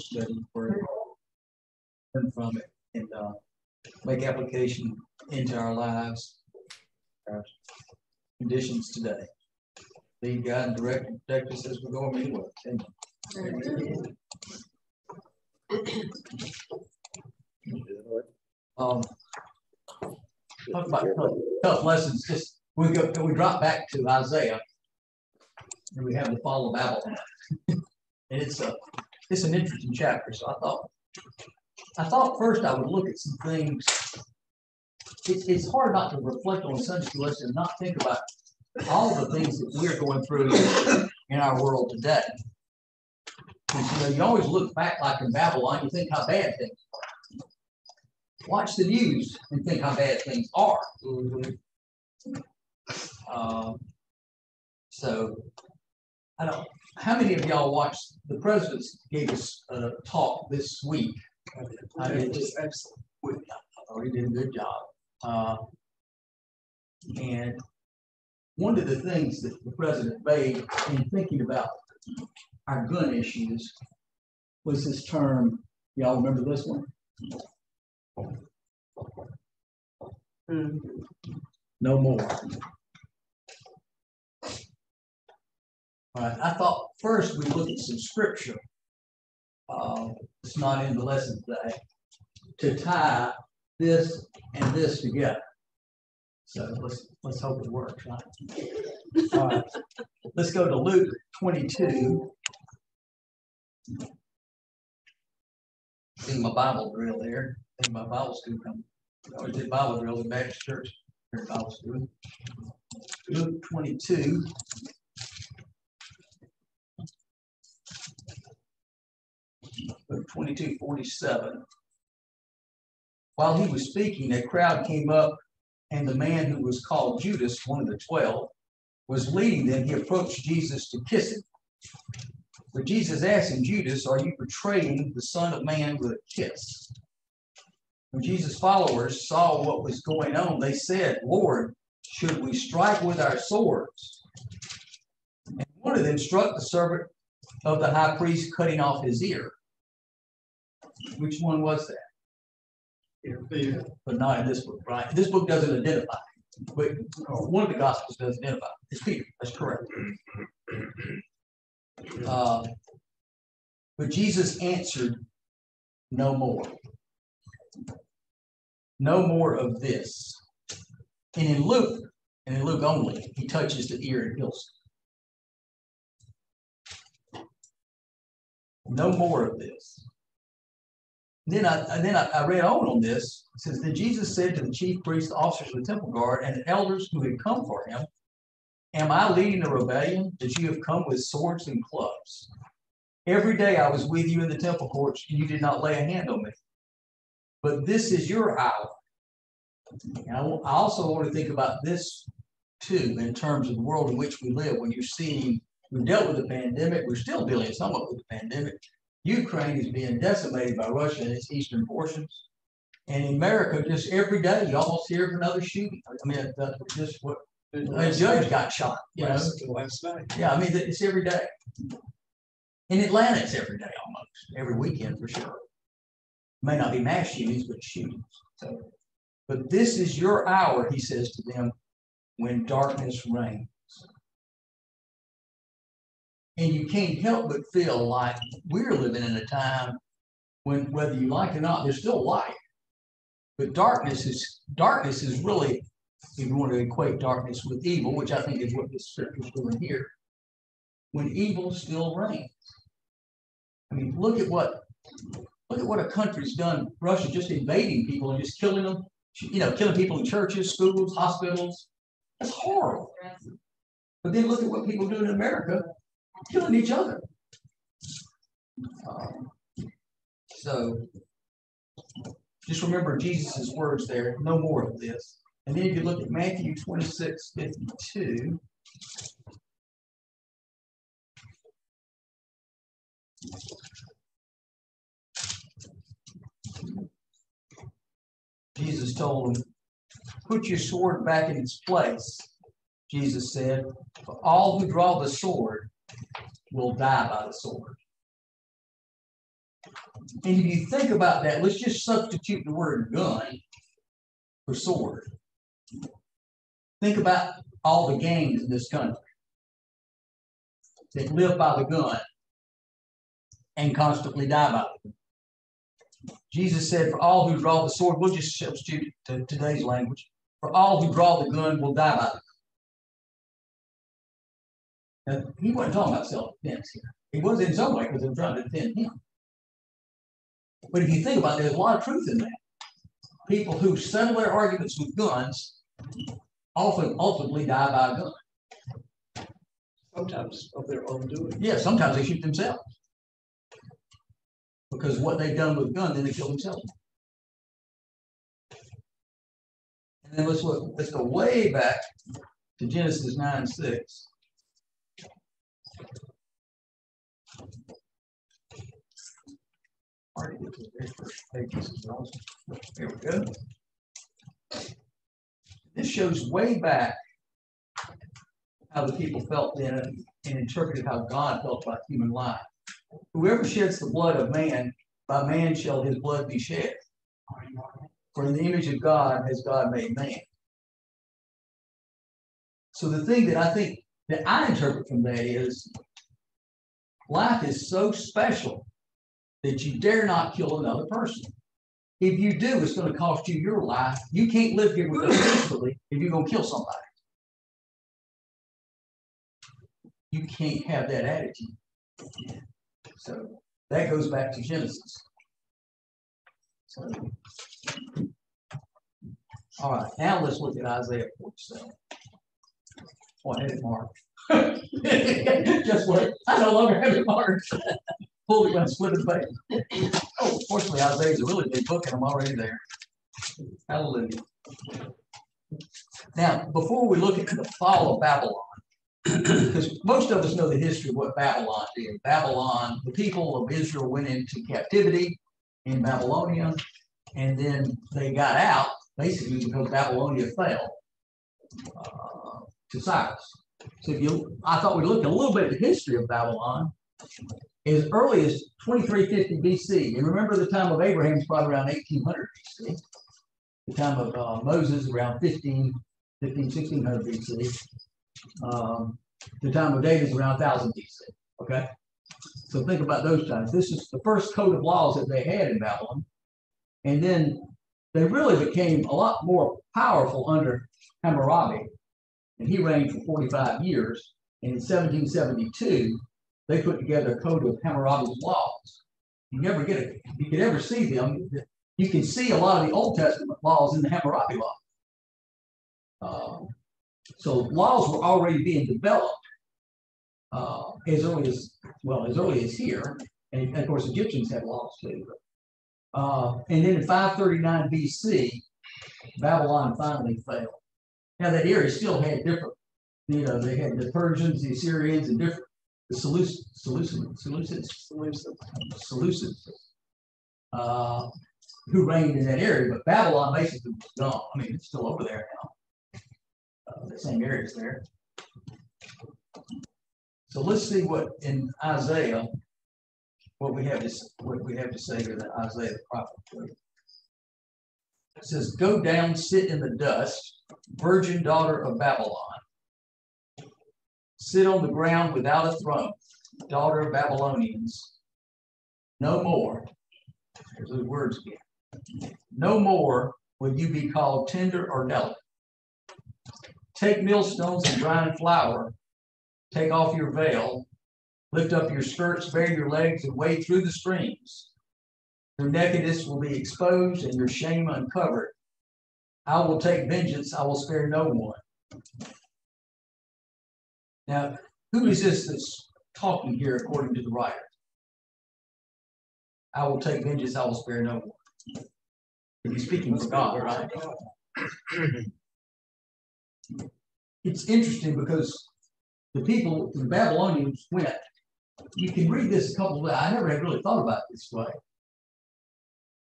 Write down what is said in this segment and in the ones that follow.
study for it, learn from it, and make application into our lives, our conditions today. Lead, guide, and direct and protect us as we go on anyway. Talk about tough lessons. Just we drop back to Isaiah, and we have the fall of Babylon, and it's an interesting chapter. So I thought first I would look at some things. It's hard not to reflect on Sunday school lesson and not think about all the things that we're going through in our world today. Because, you always look back like in Babylon, you think how bad things are. Watch the news and think how bad things are. So I don't. How many of y'all watched? The president gave us a talk this week. I did just excellent. I thought he did a good job. And one of the things that the president made in thinking about our gun issues was this term. Y'all remember this one? No more. All right. I thought first we'd look at some scripture. It's not in the lesson today, to tie this and this together. So let's hope it works, right? All right. Let's go to Luke 22. See my Bible drill there. I think my Bible school coming. I always did Bible drill in Baptist Church here at Bible school. Luke 22. Luke 22:47. While he was speaking, a crowd came up, and the man who was called Judas, one of the 12, was leading them. He approached Jesus to kiss him. But Jesus asked him, Judas, are you betraying the Son of Man with a kiss? When Jesus' followers saw what was going on, they said, Lord, should we strike with our swords? And one of them struck the servant of the high priest, cutting off his ear. Which one was that? Yeah. But not in this book, right? This book doesn't identify. But one of the Gospels does identify. It's Peter. That's correct. But Jesus answered, no more. No more of this. And in Luke only, he touches the ear and heals it. No more of this. Then I read on this. It says, then Jesus said to the chief priests, the officers of the temple guard, and the elders who had come for him, am I leading a rebellion that you have come with swords and clubs? Every day I was with you in the temple courts, and you did not lay a hand on me. But this is your hour. And I also want to think about this, too, in terms of the world in which we live. When you see, we've dealt with the pandemic, we're still dealing somewhat with the pandemic. Ukraine is being decimated by Russia in its eastern portions. And in America, just every day, you almost hear of another shooting. I mean, just what a judge got shot. Last night. Yeah, I mean, it's every day. In Atlanta, it's every day almost. Every weekend, for sure. May not be mass shootings, but shootings. So, but this is your hour, he says to them, when darkness reigns. And you can't help but feel like we're living in a time when, whether you like it or not, there's still light. But darkness is really, if you want to equate darkness with evil, which I think is what this scripture is doing here, when evil still reigns. I mean, look at what a country's done. Russia just invading people and just killing them, killing people in churches, schools, hospitals. That's horrible. But then look at what people do in America, killing each other. So just remember Jesus' words there, no more of this. And then if you look at Matthew 26:52, Jesus told him, put your sword back in its place. Jesus said, for all who draw the sword will die by the sword. And if you think about that, let's just substitute the word gun for sword. Think about all the gangs in this country that live by the gun and constantly die by the gun. Jesus said, for all who draw the sword, we'll just substitute to today's language, for all who draw the gun will die by the gun. Now, he wasn't talking about self-defense here. He was in some way because they were trying to defend him. But if you think about it, there's a lot of truth in that. People who settle their arguments with guns often ultimately die by a gun. Sometimes of their own doing. Yeah, sometimes they shoot themselves. Because what they've done with a gun, then they kill themselves. And then let's go way back to Genesis 9:6. There we go. This shows way back how the people felt then and interpreted how God felt about human life. Whoever sheds the blood of man, by man shall his blood be shed. For in the image of God has God made man. So the thing that I think that I interpret from that is life is so special that you dare not kill another person. If you do, it's going to cost you your life. You can't live here with us peacefully if you're going to kill somebody. You can't have that attitude. So that goes back to Genesis. So, all right, now let's look at Isaiah 47. Oh, I had it marked. Just what? I no longer have it marked. Pulled it when I split the page. Oh, fortunately, Isaiah is a really big book, and I'm already there. Hallelujah. Now, before we look at the fall of Babylon, because most of us know the history of what Babylon did. Babylon, the people of Israel went into captivity in Babylonia, and then they got out, basically because Babylonia fell to Cyrus. So I thought we'd look at a little bit at the history of Babylon. As early as 2350 BC, and remember the time of Abraham is probably around 1800 BC. The time of Moses around 1600 BC. The time of David is around 1000 BC. Okay, so think about those times. This is the first code of laws that they had in Babylon, and then they really became a lot more powerful under Hammurabi, and he reigned for 45 years. And in 1772, they put together a code of Hammurabi's laws. You could ever see them. You can see a lot of the Old Testament laws in the Hammurabi law. So laws were already being developed as early as here, and of course Egyptians had laws too. And then in 539 BC, Babylon finally fell. Now that area still had different, they had the Persians, the Assyrians, and different. The Seleucids, who reigned in that area, but Babylon basically was gone. I mean, it's still over there now. The same area is there. So let's see what in Isaiah, what we have to say here that Isaiah the prophet. It says, "Go down, sit in the dust, virgin daughter of Babylon. Sit on the ground without a throne, daughter of Babylonians. No more," there's those words again, "no more will you be called tender or delicate. Take millstones and grind flour. Take off your veil. Lift up your skirts, bare your legs, and wade through the streams. Your nakedness will be exposed and your shame uncovered. I will take vengeance. I will spare no one." Now, who is this that's talking here according to the writer? I will take vengeance, I will spare no one. He's speaking for God, right? It's interesting because the people, the Babylonians went. You can read this a couple of ways. I never had really thought about it this way.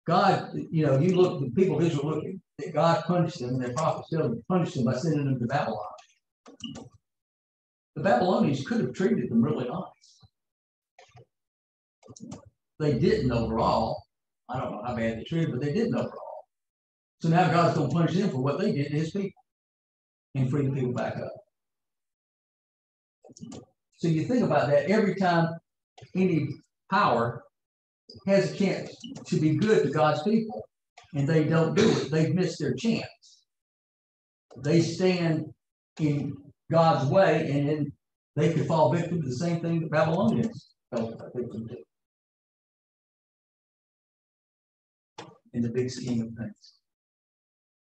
God, you look, the people of Israel looking, that God punished them, and their prophets punished them by sending them to Babylon. The Babylonians could have treated them really nice. they didn't overall. I don't know how bad they treated, but they didn't overall. So now God's going to punish them for what they did to his people and free the people back up. So you think about that every time any power has a chance to be good to God's people and they don't do it, they've missed their chance. They stand in God's way and then they could fall victim to the same thing the Babylonians fell victim to. In the big scheme of things.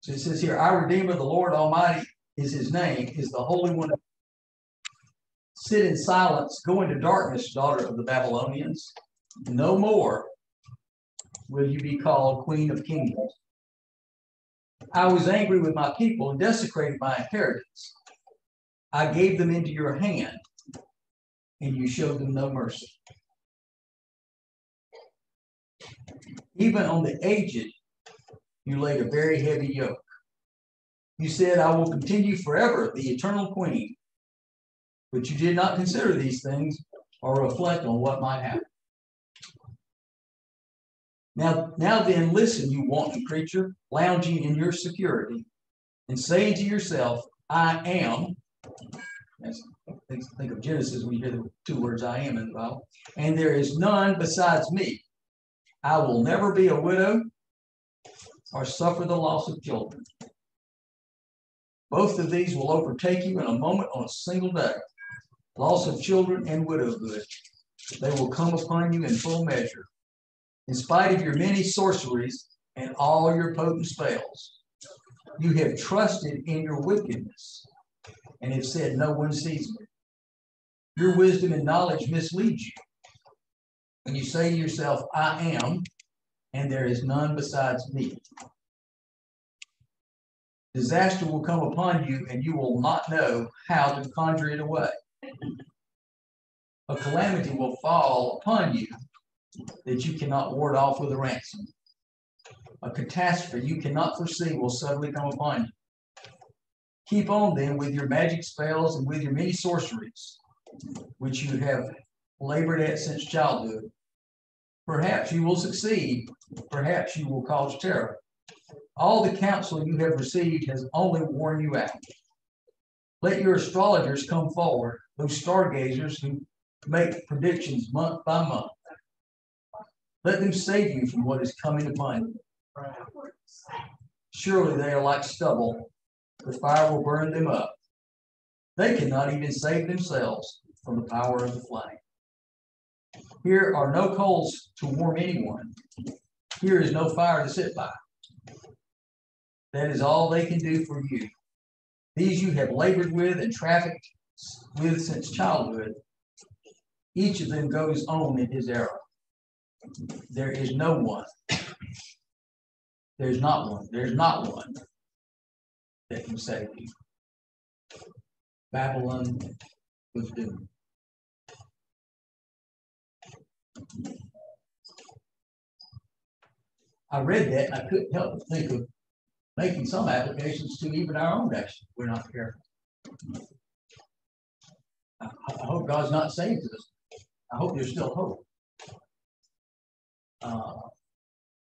So it says here, our Redeemer, the Lord Almighty is his name, is the Holy One. Sit in silence, go into darkness, daughter of the Babylonians. No more will you be called Queen of Kingdoms. I was angry with my people and desecrated my inheritance. I gave them into your hand, and you showed them no mercy. Even on the aged, you laid a very heavy yoke. You said, I will continue forever, the eternal queen. But you did not consider these things or reflect on what might happen. Now then, listen, you wanton creature, lounging in your security, and saying to yourself, I am. Think of Genesis when you hear the two words I am in the Bible. And there is none besides me. I will never be a widow or suffer the loss of children. Both of these will overtake you in a moment on a single day. Loss of children and widowhood. They will come upon you in full measure. In spite of your many sorceries and all your potent spells, you have trusted in your wickedness and have said, no one sees me. Your wisdom and knowledge mislead you. When you say to yourself, I am, and there is none besides me. Disaster will come upon you, and you will not know how to conjure it away. A calamity will fall upon you that you cannot ward off with a ransom. A catastrophe you cannot foresee will suddenly come upon you. Keep on then with your magic spells and with your many sorceries, which you have labored at since childhood. Perhaps you will succeed. Perhaps you will cause terror. All the counsel you have received has only worn you out. Let your astrologers come forward, those stargazers who make predictions month by month. Let them save you from what is coming upon you. Surely they are like stubble. The fire will burn them up. They cannot even save themselves from the power of the flame. Here are no coals to warm anyone. Here is no fire to sit by. That is all they can do for you. These you have labored with and trafficked with since childhood. Each of them goes on in his era. There is no one. There's not one. There's not one that can save you. Babylon was doomed. I read that and I couldn't help but think of making some applications to even our own nation. We're not careful. I hope God's not saved us. I hope there's still hope.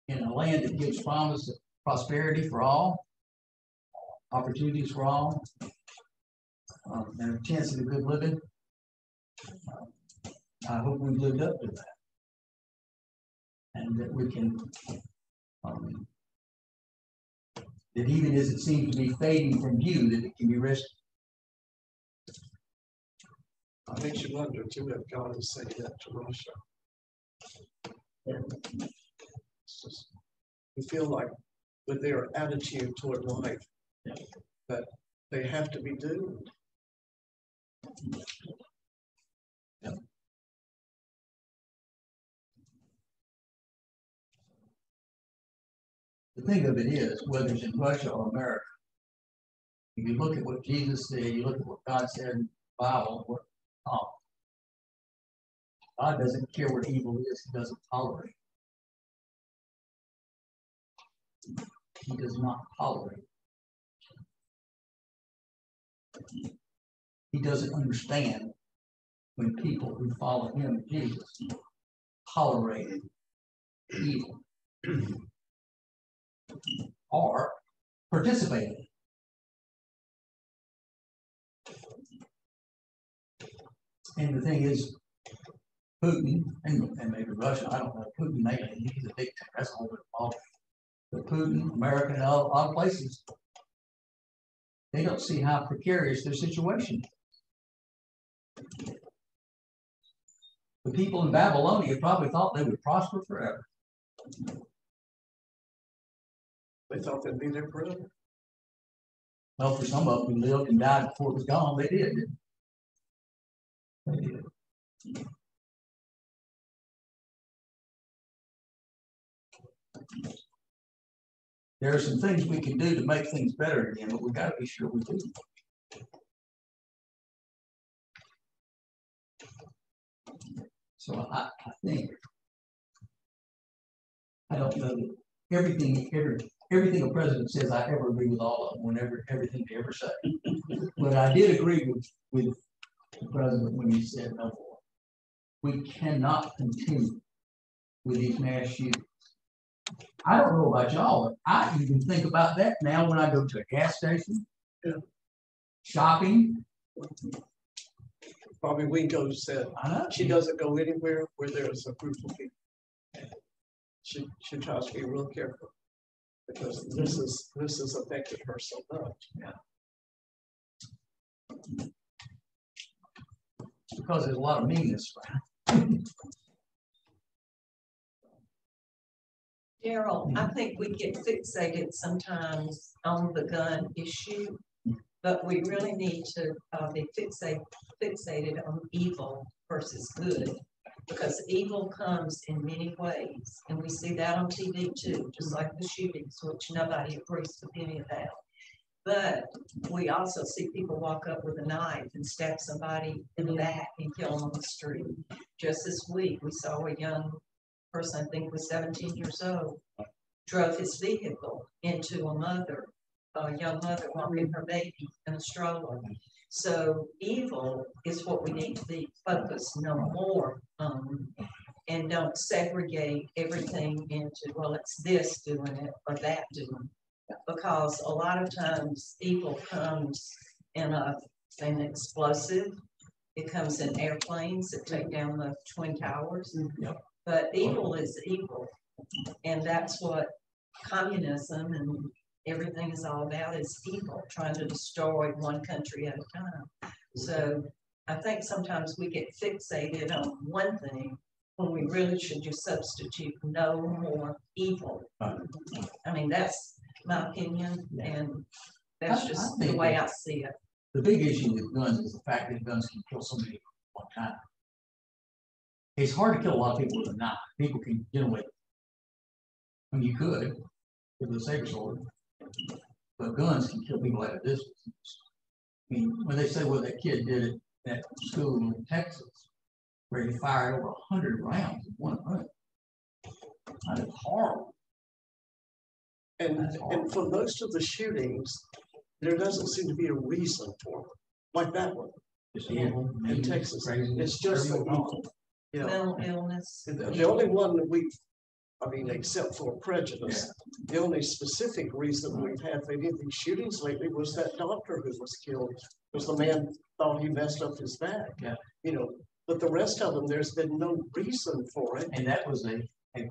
In a land that gives promise of prosperity for all, opportunities for all, and a chance at a good living. I hope we've lived up to that. And that we can, that even as it seems to be fading from view, that it can be restored. It makes you wonder too if God is saying that to Russia. Just, you feel like with their attitude toward life, that they have to be doomed. Yep. The thing of it is, whether it's in Russia or America, if you look at what Jesus said, you look at what God said in the Bible, God doesn't care what evil is, he doesn't tolerate it. He does not tolerate it. He doesn't understand when people who follow him, Jesus, tolerated evil or participated. And the thing is, Putin and maybe Russia, I don't know, Putin maybe he's a dictator, that's a whole different ballgame. But Putin, America, and a lot of places, they don't see how precarious their situation is. The people in Babylonia probably thought they would prosper forever. They thought they'd be there forever. Well, for some of them who lived and died before it was gone, they did. They did. There are some things we can do to make things better again, but we got to be sure we do. So I think, I don't know that everything a president says, I ever agree with all of them, whenever everything they ever say. But I did agree with the president when he said no more. We cannot continue with these mass shootings. I don't know about y'all, but I even think about that now when I go to a gas station, shopping. Bobby Wingo said she doesn't go anywhere where there's a group of people. She tries to be real careful because this has affected her so much. Yeah. It's because there's a lot of meanness around. Daryl, I think we get fixated sometimes on the gun issue, but we really need to be fixated on evil versus good, because evil comes in many ways, and we see that on TV too, just like the shootings, which nobody agrees with any of that. But we also see people walk up with a knife and stab somebody in the back and kill them on the street. Just this week, we saw a young person, I think was 17 years old, drove his vehicle into a young mother walking her baby in a stroller. So evil is what we need to be focused no more on, and don't segregate everything into, well, it's this doing it or that doing it. Because a lot of times evil comes in an explosive. It comes in airplanes that take down the Twin Towers. Yep. But evil is evil, and that's what communism and everything is all about, is evil, trying to destroy one country at a time. So I think sometimes we get fixated on one thing when we really should just substitute no more evil. I mean, that's my opinion, and that's just the way I see it. The big issue with guns is the fact that guns can kill somebody at one time. It's hard to kill a lot of people with a knife. People can get away. I mean, you could with a saber sword, but guns can kill people at a distance. I mean, when they say, well, that kid did it at school in Texas, where he fired over 100 rounds in one run. That is horrible. And for most of the shootings, there doesn't seem to be a reason for them, like that one. Just evil, in Texas. It's just so evil. Yeah. Mental illness. The only one that except for prejudice, the only specific reason we've had for any of these shootings lately was that doctor who was killed, because the man thought he messed up his back. Yeah. But the rest of them, there's been no reason for it. And that was a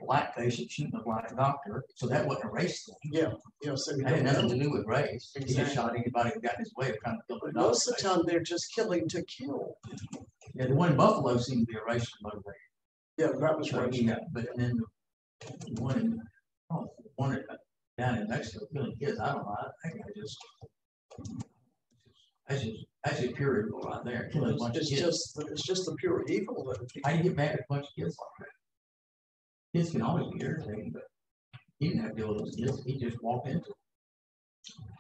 black patient shooting a black doctor, so that wasn't a race thing. Yeah. So that had nothing to do with race. Exactly. He just shot anybody who got in his way of trying to kill the doctor. Most of the time, they're just killing to kill. Yeah, the one in Buffalo seemed to be a racial motivated. Yeah, that was So racial. but then the one down in Mexico killing kids, I don't know. I think that's just pure evil right there. Killing a bunch of kids. It's just the pure evil. How do you get mad at a bunch of kids like that? Kids can always be irritating, but he didn't have to deal with those kids. He just walked into them.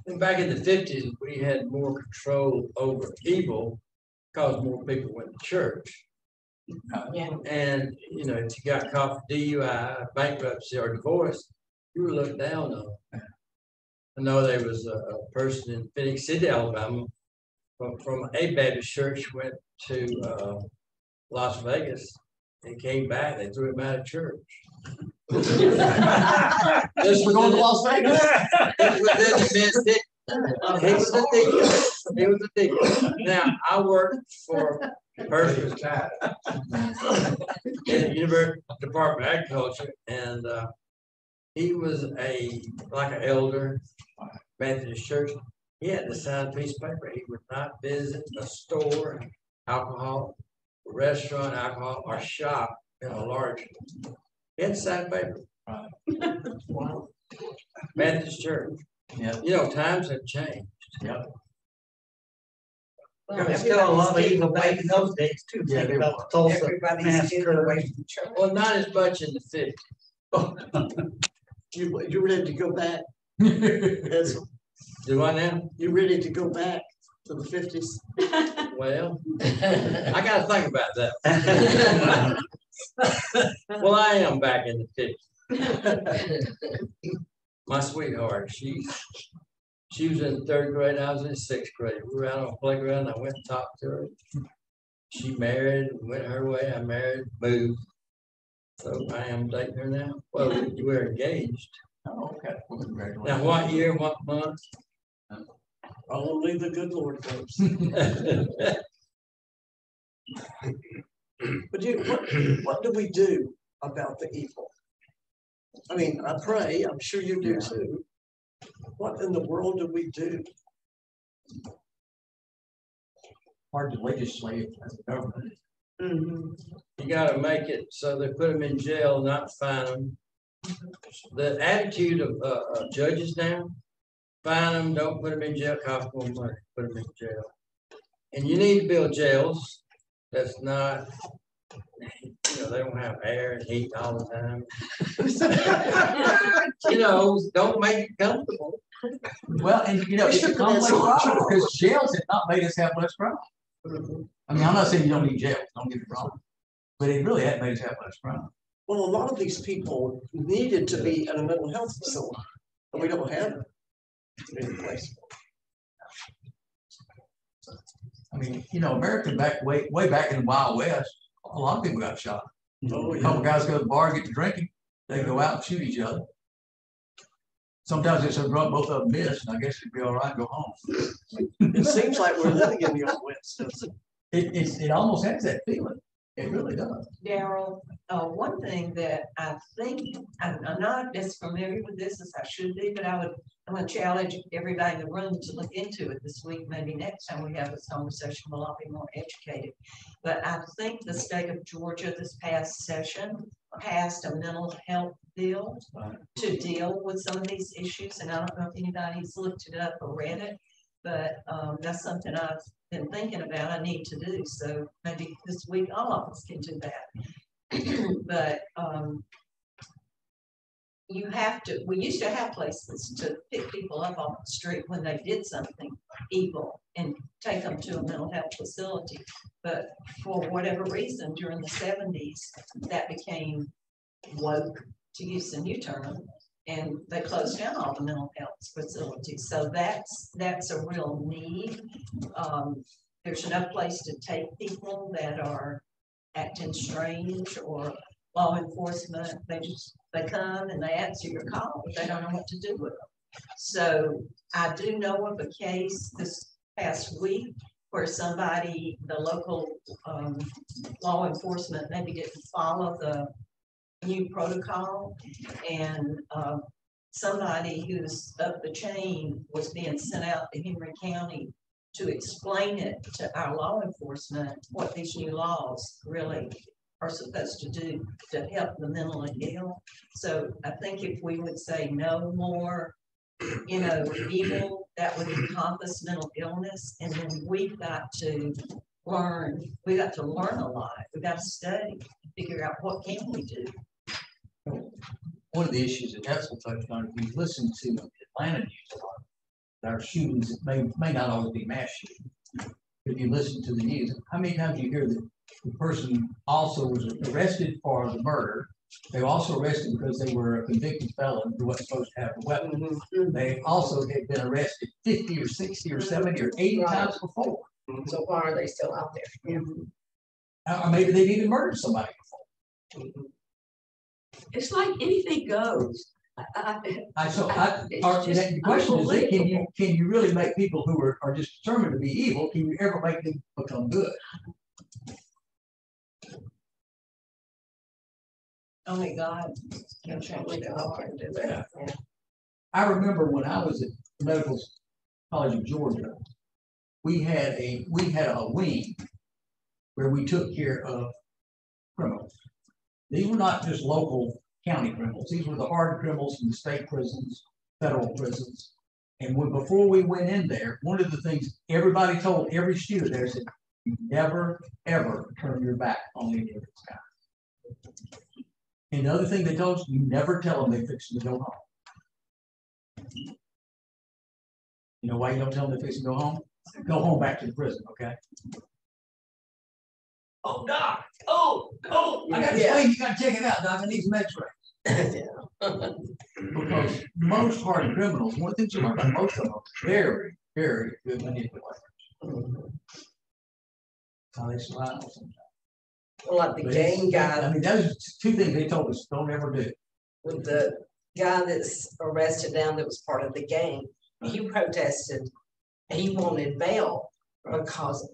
And back in the 50s, we had more control over evil because more people went to church. Yeah. And, if you got caught for DUI, bankruptcy, or divorce, you were looked down on. I know there was a person in Phoenix City, Alabama, from a Baptist church, went to Las Vegas He came back, they threw him out of church. Just for going to Las Vegas. He was a deacon. He was a deacon. Now, I worked for Perkins in the University Department of Agriculture, and he was like an elder, Methodist Church. He had to sign a piece of paper. He would not visit a store, alcohol, restaurant, alcohol, or shop in a large. He had to sign a paper. Wow. Methodist Church. Yeah. You know, times have changed. Yep. There was still a lot of evil back in those days too. Yeah, Think there about the Tulsa Everybody's getting massacre. away from church. Well, not as much in the 50s. You ready to go back? Yes. Do I now? You ready to go back to the 50s? Well, I gotta think about that. Well, I am back in the 50s. My sweetheart, she was in 3rd grade, I was in 6th grade. We were out on the playground, I went and talked to her. She married, went her way, I married, moved. So I am dating her now. Well, we were engaged. Oh, okay. Well, congratulations. Now, what year, what month? Only the good Lord knows. But what do we do about the evil? I mean, I pray, I'm sure you do too. What in the world do we do? Hard to legislate as a government. You gotta make it so they put them in jail, not fine them. The attitude of judges now, fine them, don't put them in jail, cost more money, put them in jail. And you need to build jails that's not, you know, they don't have air and heat all the time. You know, don't make it comfortable. Well, and you know, it's a complex problem because jails have not made us have less crime. I mean, I'm not saying you don't need jails, don't get me wrong, but it really has made us have less crime. Well, a lot of these people needed to be in a mental health facility, but we don't have it in place. I mean, you know, America way back in the Wild West, a lot of people got shot. Oh, A couple guys go to the bar, get to drinking, they go out and shoot each other. Sometimes they're so drunk, both of them miss, and I guess it'd be all right, go home. It seems like we're living in the old west, doesn't it? It almost has that feeling. It really does. Daryl, one thing that I think, I'm not as familiar with this as I should be, but I'm gonna challenge everybody in the room to look into it this week. Maybe next time we have this conversation, we'll all be more educated. But I think the state of Georgia this past session passed a mental health bill to deal with some of these issues. And I don't know if anybody's looked it up or read it, but that's something I've been thinking about I need to do. So maybe this week all of us can do that. But you have to, we used to have places to pick people up off the street when they did something evil and take them to a mental health facility. But for whatever reason, during the 70s, that became woke, to use a new term, and they closed down all the mental health facilities. So that's a real need. There's no place to take people that are acting strange, or law enforcement, they come and they answer your call, but they don't know what to do with them. So I do know of a case this past week where somebody, the local law enforcement maybe didn't follow the new protocol, and somebody who's up the chain was being sent out to Henry County to explain it to our law enforcement what these new laws really are supposed to do to help the mentally ill. So I think if we would say no more, you know, evil, that would encompass mental illness, and then we've got to learn a lot. We've got to study, figure out what can we do. One of the issues that Hessel touched on, if you listen to Atlanta news a lot, there are shootings that may not always be mass shootings. If you listen to the news, how many times do you hear that the person also was arrested for the murder? They were also arrested because they were a convicted felon who wasn't supposed to have a weapon. They also had been arrested 50 or 60 or 70 or 80 times before. So why are they still out there? Yeah. Or maybe they'd even murdered somebody before. It's like anything goes. The question is, can you really make people who are just determined to be evil, can you ever make them become good? Only God can change their heart. Yeah. I remember when I was at Medical College of Georgia, we had a wing where we took care of criminals. These were not just local county criminals. These were the hard criminals from the state prisons, federal prisons. And before we went in there, one of the things everybody told every student there said, you never, ever turn your back on any of this guys. And the other thing they told us, you never tell them they're fixing to go home. You know why you don't tell them they're fixing to go home? Go home back to the prison, okay? Oh, Doc. Oh, I got this thing, you gotta check it out, Doc. I need some x-rays. Because most hardened criminals, one thing you learn about most of them, very, very good manipulators. How they smile sometimes. Well, like the gang guy. I mean, those are two things they told us don't ever do. With the guy that's arrested now that was part of the gang, he protested. He wanted bail because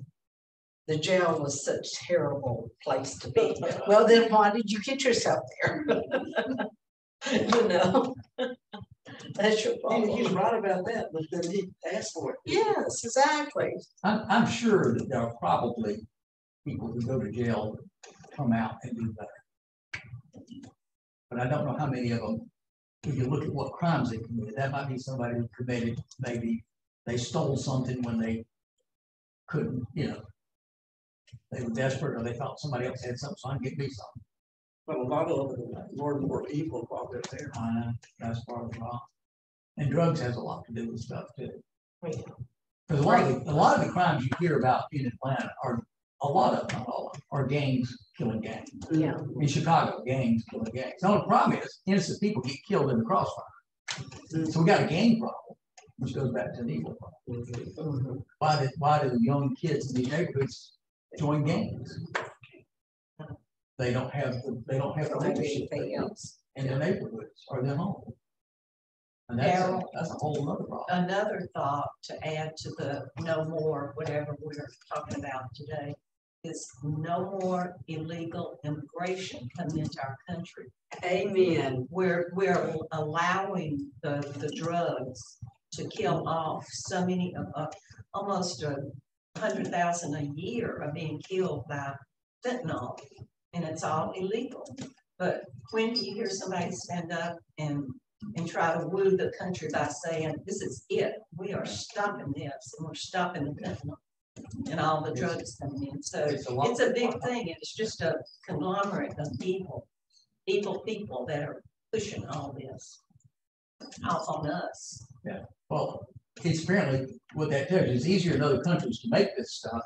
the jail was such a terrible place to be. Well, then why did you get yourself there? You know, that's your problem. He's right about that, but then he asked for it. Yes, exactly. I'm sure that there are probably people who go to jail come out and do better. But I don't know how many of them, if you look at what crimes they committed, that might be somebody who committed, maybe they stole something when they couldn't, you know, they were desperate or they thought somebody else had something, so I can get me something. But a lot of them are more and more evil while they're there. That's part of the problem. And drugs has a lot to do with stuff too. Yeah. Because a lot of the crimes you hear about in Atlanta are a lot of them, not all of them, are gangs killing gangs. Yeah. In Chicago, gangs killing gangs. The only problem is innocent people get killed in the crossfire. So we got a gang problem, which goes back to an evil problem. Why do young kids in these neighborhoods join gangs? They don't have the leadership in their neighborhoods or their home. And that's a whole other problem. Another thought to add to the no more, whatever we're talking about today, is no more illegal immigration coming into our country. Amen. We're allowing the drugs to kill off so many of almost 100,000 a year are being killed by fentanyl, and it's all illegal. But when do you hear somebody stand up and try to woo the country by saying, this is it, we are stopping this, and we're stopping the fentanyl and all the drugs coming in. So it's a big thing. It's just a conglomerate of evil people that are pushing all this off on us. Yeah. Well, it's apparently what that tells you. It's easier in other countries to make this stuff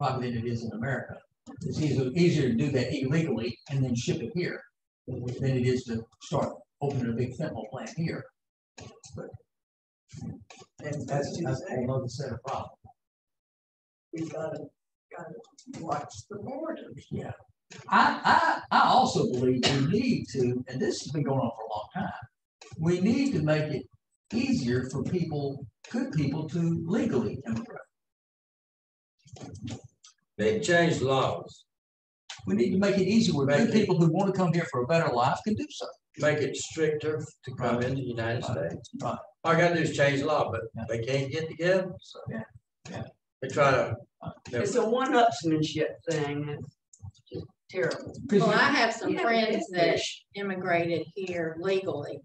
probably than it is in America. It's easier to do that illegally and then ship it here than it is to start opening a big fentanyl plant here. But that's a whole other set of problems. We've got to watch the borders. Yeah. I also believe we need to, and this has been going on for a long time, we need to make it easier for good people to legally immigrate. They changed laws. We need to make it easier where good people who want to come here for a better life can do so. Make it stricter to come into the United States. Right. All I gotta do is change the law, but they can't get together. So Yeah. They try to. It's a one-upsmanship thing. It's just terrible. Well, I have some Yeah, friends that fish. immigrated here legally,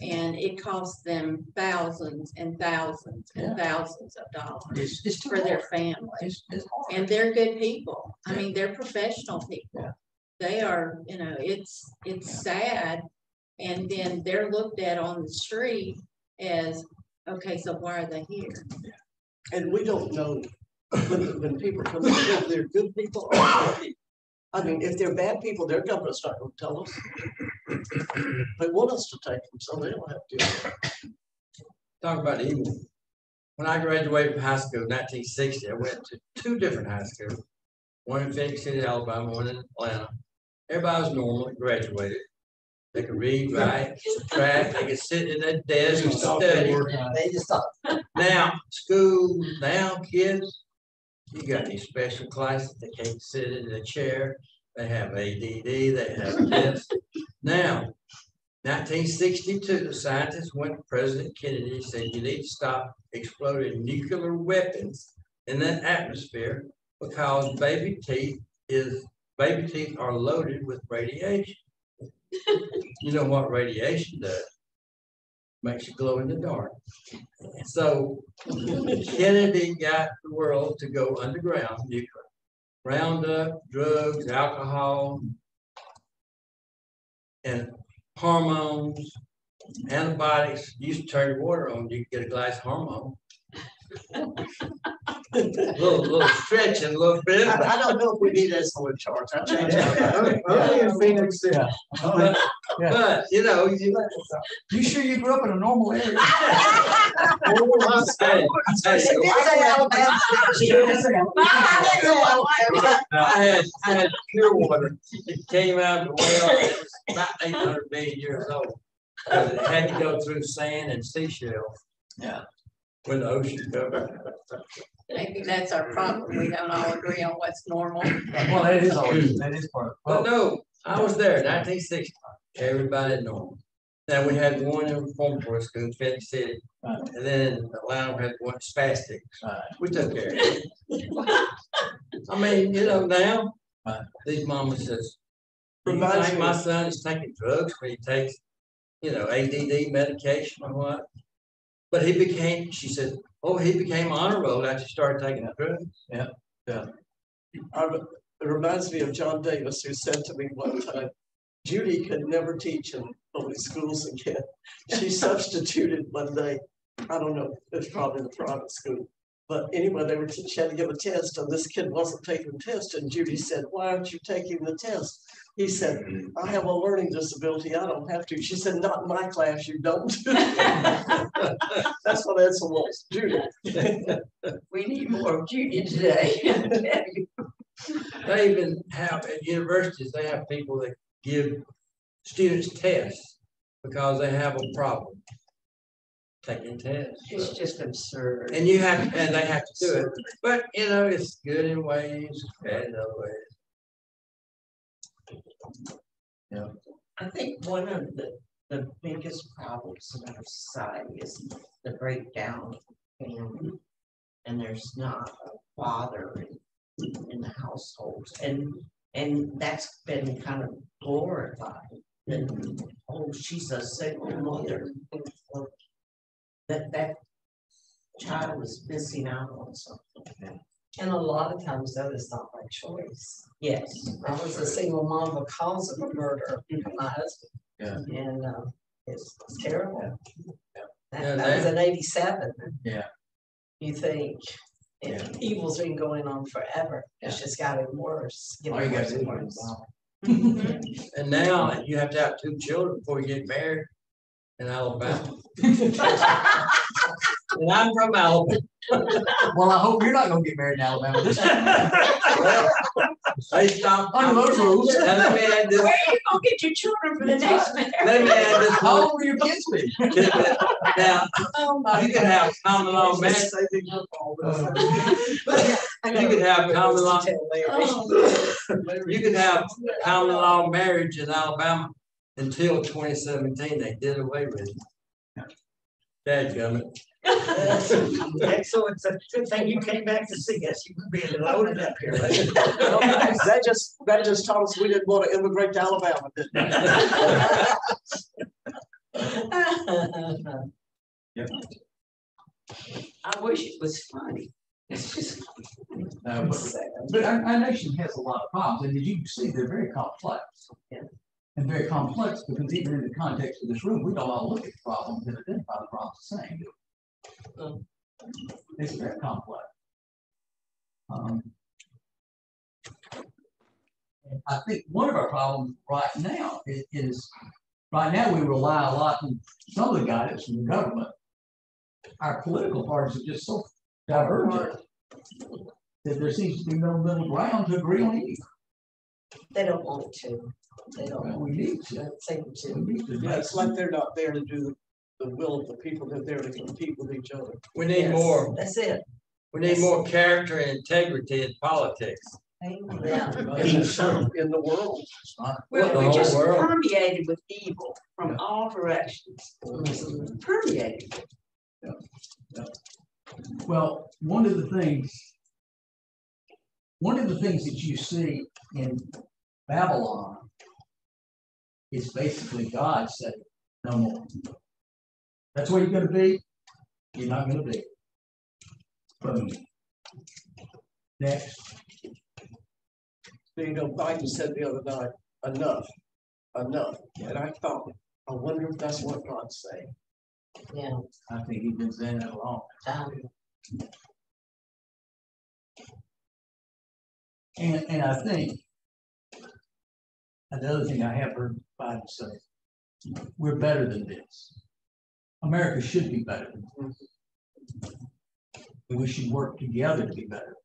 and it cost them thousands and thousands and thousands of dollars It's too for their hard. family. It's hard. And they're good people. I mean, they're professional people. Yeah. They are, you know, it's sad. And then they're looked at on the street as, okay, so why are they here? And we don't know when people come in, if they're good people or bad people. I mean, if they're bad people, their government's not going to tell us. They want us to take them, so they don't have to. Talk about evil. When I graduated from high school in 1960, I went to 2 different high schools. one in Phoenix City, Alabama, one in Atlanta. Everybody was normal, graduated. They could read, write, subtract, they could sit in their desk and study. They just thought, Now, school, now kids, you got these special classes, they can't sit in a chair, they have ADD, they have this. Now, 1962, the scientists went to President Kennedy and said, you need to stop exploding nuclear weapons in the atmosphere because baby teeth are loaded with radiation. You know what radiation does? Makes you glow in the dark. So Kennedy got the world to go underground nuclear. Roundup, drugs, alcohol, and hormones, antibiotics. You used to turn your water on, you could get a glass of hormone. little stretching, a little bit. I don't know if we need Esmo in charge. I changed Only in Phoenix City. But you know, You sure you grew up in a normal area? I had pure water. It came out of the well. It was about 800 million years old. It had to go through sand and seashells. Yeah. When the ocean covered. Maybe that's our problem. We don't all agree on what's normal. Well, that is always, that is part of. But no, I was there, 1960. Everybody normal. Now we had one in reformatory school, Phoenix City, and then in Atlanta we had one spastic. We took care of it. I mean, you know, now these mamas says, "You think my son is taking drugs when he takes, you know, ADD medication or what?" But he became, she said, oh, he became honor roll after he started taking the drugs. Yeah, yeah. It reminds me of John Davis, who said to me one time, Judy could never teach in public schools again. She substituted one day. I don't know, it's probably in a private school. But anyway, she had to give a test, and this kid wasn't taking the test. And Judy said, why aren't you taking the test? He said, I have a learning disability. I don't have to. She said, not in my class, you don't. That's what Edsel was, Judy. we need more of Judy today. They even have, at universities, they have people that give students tests because they have a problem taking tests. It's just absurd. And you have, and they have to do it. But, you know, it's good in ways, bad in other ways. Yeah. I think one of the biggest problems in our society is the breakdown of family, and there's not a father in the households, and that's been kind of glorified. And oh, she's a single mother. That child is missing out on something. And a lot of times that is not by choice. Yes, I was a single mom because of a murder of my husband. Yeah. And it's terrible. Yeah. That was in '87. Yeah. You think evil's been going on forever. It's just gotten worse. All you got to do worse. is And now you have to have 2 children before you get married in Alabama. And I'm from Alabama. well, I hope you're not going to get married in Alabama this time. They stopped Under those rules. Now, let me add this. Where are you gonna get your children for the next marriage? Let me add this. How old will your kids be? Now, you can have common law marriage. You could have common law. You could have common law marriage in Alabama until 2017. They did away with it. Dadgummit. So it's a good thing you came back to see us. You could be a little loaded up here. That just taught us we didn't want to immigrate to Alabama, didn't Yep. I wish it was funny. It's just funny. No, but our nation has a lot of problems, and as you can see, they're very complex. Yeah. And very complex because even in the context of this room, we don't all look at the problems and identify the problems the same. It's very complex. I think one of our problems right now is right now we rely a lot on some of the guidance from the government. Our political parties are just so divergent. that there seems to be no middle ground to agree on anything. They don't want to. They Well, don't we need to. seem to. We need to. Yeah, it's like they're not there to do the will of the people, they're there to compete with each other. We need Yes, more, That's it. we need more character and integrity in politics. Yeah. In the world. Well, The we're whole just world. permeated with evil from Yeah. all directions. Permeated. Well, one of the things that you see in Babylon is basically God said, no more. That's where you're gonna be. You're not gonna be. Boom. Next. You know, Biden said the other night, enough, enough. And I thought, I wonder if that's what God's saying. Yeah. I think he's been saying that long. And I think another thing I have heard Biden say, we're better than this. America should be better than this. And we should work together to be better.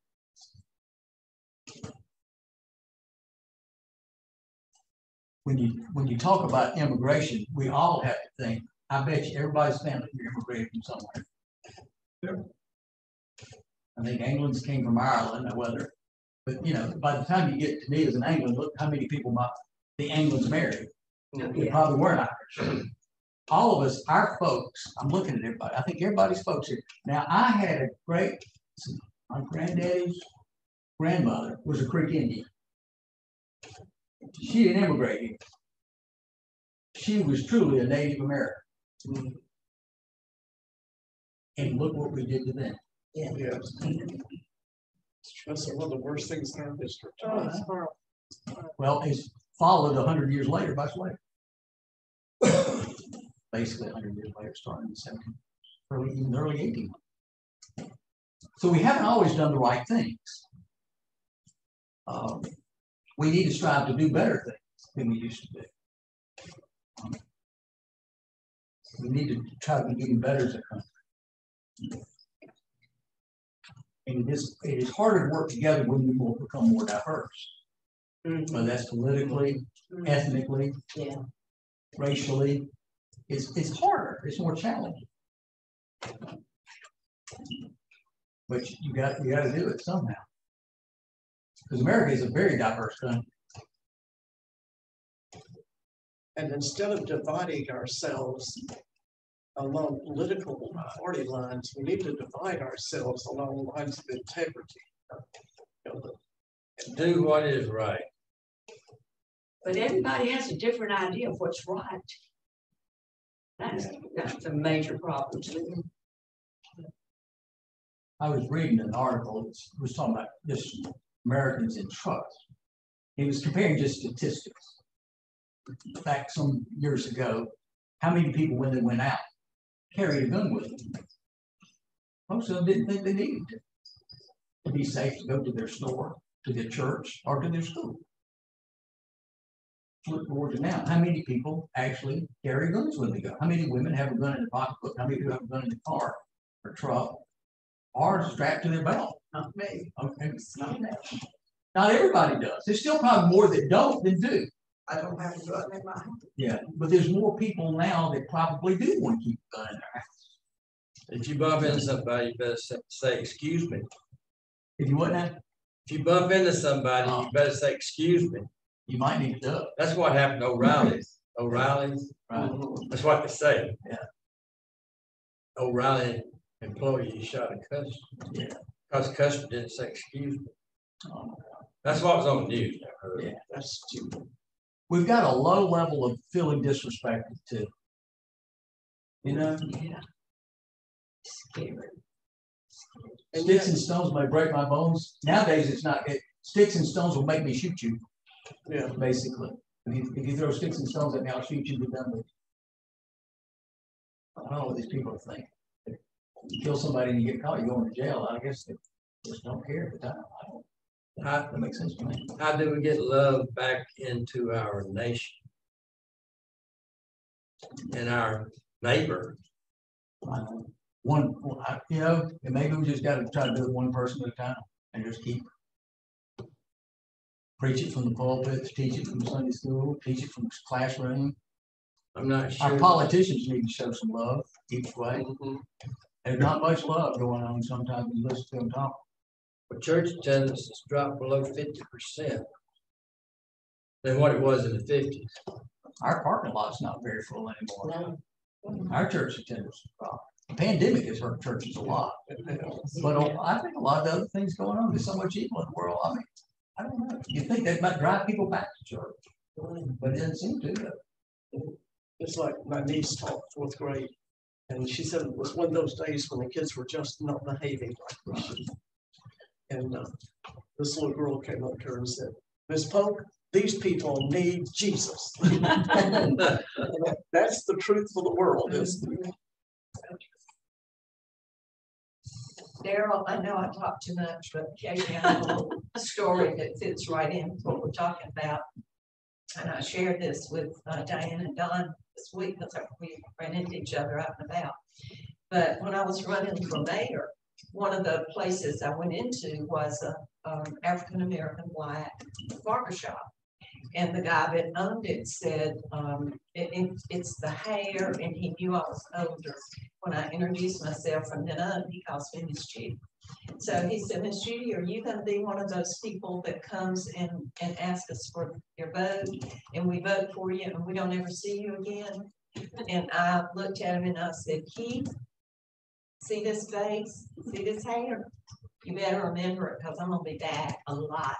When you talk about immigration, we all have to think, I bet you everybody's family here immigrated from somewhere. Sure. I think England's came from Ireland, whether, but you know, by the time you get to me as an Anglo, look how many people the Anglos married. They probably weren't Irish. All of us, our folks, I'm looking at everybody. I think everybody's folks here. Now, I had my granddaddy's grandmother was a Creek Indian. She didn't immigrate here. She was truly a Native American. And look what we did to them. Yeah. Yes. That's one of the worst things in our history. Well, it's followed 100 years later by slavery. Basically 100 years later, starting in the early 1800s. So we haven't always done the right things. We need to strive to do better things than we used to do. We need to try to be getting better as a country. And it is harder to work together when we will become more diverse. Whether that's politically, ethnically, racially. It's harder, it's more challenging. But you got to do it somehow. Because America is a very diverse country. And instead of dividing ourselves along political party lines, we need to divide ourselves along lines of integrity. Do what is right. But everybody has a different idea of what's right. That's a major problem too. I was reading an article that was talking about just Americans in trust. He was comparing just statistics. Back some years ago, how many people, when they went out, carried a gun with them? Most of them didn't think they needed to be safe to go to their store, to their church, or to their school. Flip forward to now, how many people actually carry guns when they go? How many women have a gun in their pocketbook? How many people have a gun in the car or truck or strapped to their belt? Not me. Okay, not that. Not everybody does. There's still probably more that don't than do. I don't have to do it in my house. Yeah, but there's more people now that probably do want to keep a gun in their house. If you bump into somebody, you better say, excuse me. If you what now? If you bump into somebody, you better say, excuse me. You might need to duck. That's what happened to O'Reilly's. O'Reilly's, Right. that's what they say. Yeah. O'Reilly employee shot a customer. Yeah. Because the customer didn't say, excuse me. Oh, That's what was on the news. I heard. yeah. That's stupid. We've got a low level of feeling disrespected too. You know? Yeah. Scary. And Sticks yet- and stones may break my bones. Nowadays, it's not. Sticks and stones will make me shoot you. Yeah. Basically, if you throw sticks and stones at me, I'll shoot you. Be done with. I don't know what these people are thinking. If you kill somebody and you get caught, you're going to jail. I guess they just don't care at the time. I don't. That makes sense to me. How do we get love back into our nation and our neighbor? You know, and maybe we just got to try to do it one person at a time. and just keep preach it from the pulpit, teach it from Sunday school, teach it from the classroom. I'm not Our sure. politicians need to show some love each way. Mhm. There's not much love going on sometimes when you listen to them talk. But church attendance has dropped below 50% than what it was in the 50s. Our parking lot's not very full anymore. No. Our church attendance dropped. The pandemic has hurt churches a lot. But I think a lot of the other things going on, there's so much evil in the world. I mean, I don't know. You think that might drive people back to church, but it doesn't seem to. It's like my niece taught fourth grade, and she said it was one of those days when the kids were just not behaving like they should. And this little girl came up to her and said, "Miss Polk, these people need Jesus." And that's the truth of the world, isn't it? Daryl, I know I talk too much, but occasionally I have a little story that fits right in with what we're talking about. And I shared this with Diane and Don this week because we ran into each other out and about. But when I was running for mayor, one of the places I went into was a African-American black barbershop. And the guy that owned it said, it's the hair, and he knew I was older. When I introduced myself from then on, he calls me Miss Judy. So he said, "Miss Judy, are you going to be one of those people that comes and asks us for your vote, and we vote for you, and we don't ever see you again?" And I looked at him and I said, "Keith, see this face? See this hair? You better remember it because I'm going to be back a lot."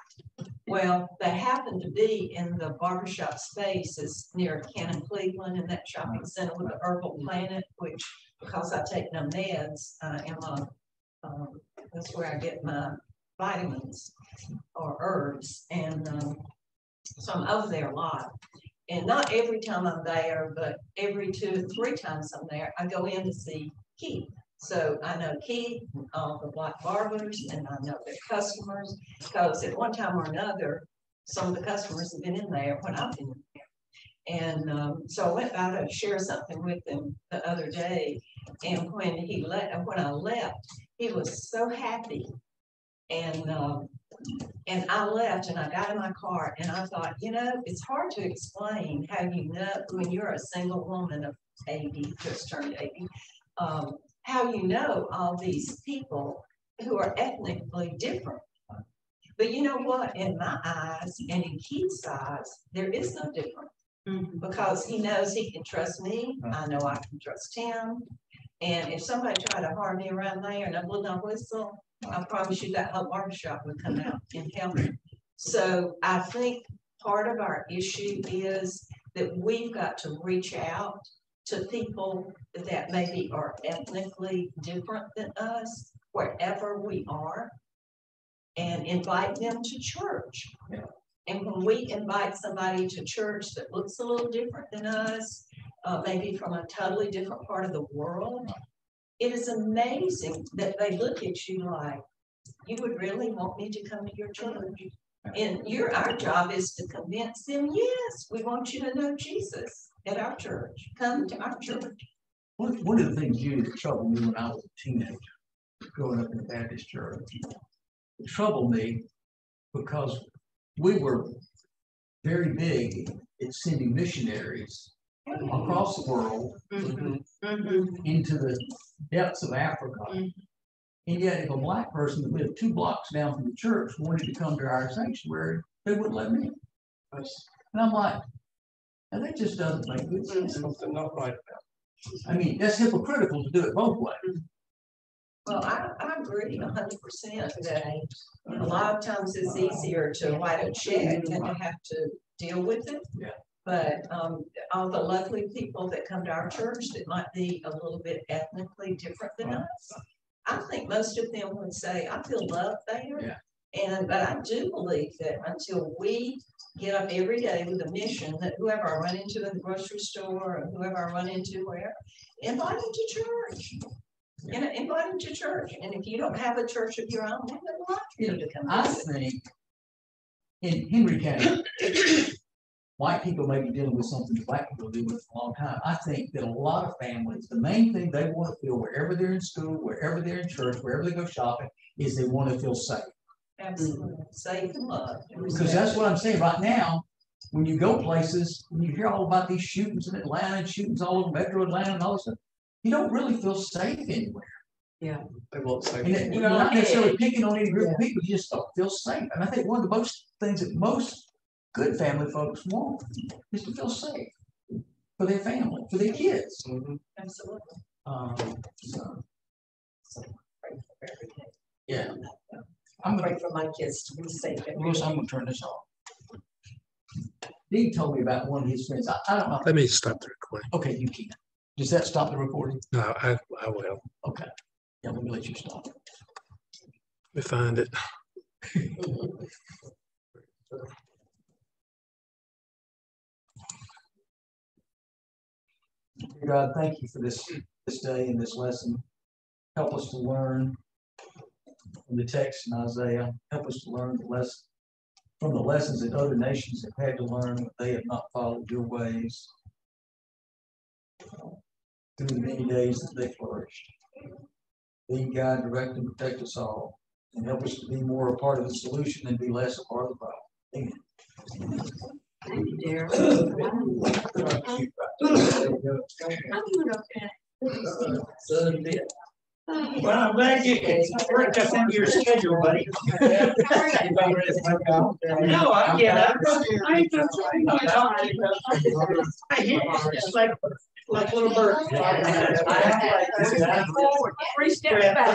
Well, they happened to be in the barbershop spaces near Cannon Cleveland in that shopping center with the Herbal Planet, which, because I take no meds, that's where I get my vitamins or herbs. And so I'm over there a lot. And not every time I'm there, but every 2 or 3 times I'm there, I go in to see Keith. So I know Keith, the black barbers, and I know their customers, because at one time or another, some of the customers have been in there when I've been in there. And so I went by to share something with him the other day. And when I left, he was so happy. And I left and I got in my car and I thought, it's hard to explain how when you're a single woman of 80, just turned 80, how all these people who are ethnically different. But you know what? In my eyes and in Keith's eyes, there is no difference. Because he knows he can trust me. I know I can trust him. And if somebody tried to harm me around there and I blew my whistle, I promise you that whole barbershop would come out and help me. So I think part of our issue is that we've got to reach out to people that maybe are ethnically different than us, wherever we are, and invite them to church. Yeah. And when we invite somebody to church that looks a little different than us, maybe from a totally different part of the world, it is amazing that they look at you like, "You would really want me to come to your church?" And our job is to convince them, yes, we want you to know Jesus at our church. Come to our church. One of the things, Judy, that troubled me when I was a teenager, growing up in the Baptist church, it troubled me because we were very big at sending missionaries across the world into the depths of Africa. And yet, if a black person that lived 2 blocks down from the church wanted to come to our sanctuary, they wouldn't let me. And I'm like, now that just doesn't make good sense. Something not right about it. I mean, that's hypocritical to do it both ways. Well, I agree 100% that a lot of times it's easier to write a check than to have to deal with it. Yeah. But all the lovely people that come to our church that might be a little bit ethnically different than us, I think most of them would say, "I feel loved there." Yeah. But I do believe that until we get up every day with a mission that whoever I run into in the grocery store or whoever I run into where, invite them to church. Invite them to church. And if you don't have a church of your own, they would like you to come. I think in Henry County, white people may be dealing with something that black people deal with for a long time. I think that a lot of families, the main thing they want to feel wherever they're in school, wherever they're in church, wherever they go shopping, is they want to feel safe. Absolutely. Safe and love. Because that's what I'm saying right now, when you go places, when you hear all about these shootings in Atlanta and shootings all over Metro Atlanta and all this stuff, you don't really feel safe anywhere. They won't say. And you're not necessarily picking on any group of people, you just don't feel safe. And I think one of the most things that most good family folks want is to feel safe for their family, for their kids. Absolutely. So, Yeah. I'm praying for my kids to be safe. Bruce, I'm gonna turn this off. He told me about one of his friends. I don't know. Let me stop the recording. Okay, you can. Does that stop the recording? No, I will. Okay. Yeah, let me let you stop. Let me find it. God, thank you for this day and this lesson. Help us to learn from the text in Isaiah. Help us to learn from the lessons that other nations have had to learn that they have not followed your ways through the many days that they flourished. Lead, guide, direct, and protect us all, and help us to be more a part of the solution and be less a part of the problem. Amen. Thank you, dear. Well, I'm glad you worked us into your schedule, buddy. No, I get it. I hear you. It's like little bird. Forward, 3 steps back.